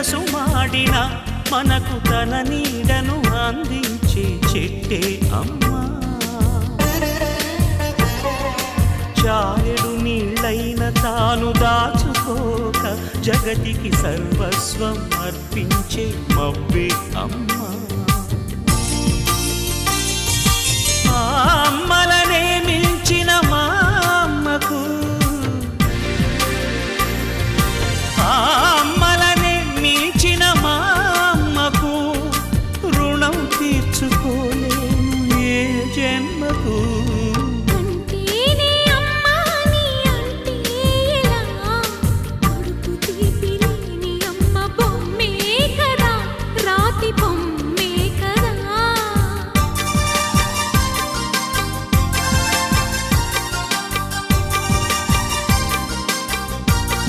విరసుమాడిన మనకు తన నీడను అందించే చెట్టే అమ్మా. చాలెడు నీళ్ళైన తాను దాచుకోక జగతికి సర్వస్వం అర్పించే మవ్వే అమ్మా. ఆ అమ్మలనే మించిన మా అమ్మకు, ఆ అమ్మలనే మించిన మా అమ్మకు రుణం తీర్చుకోలేను ఏ జన్మకు.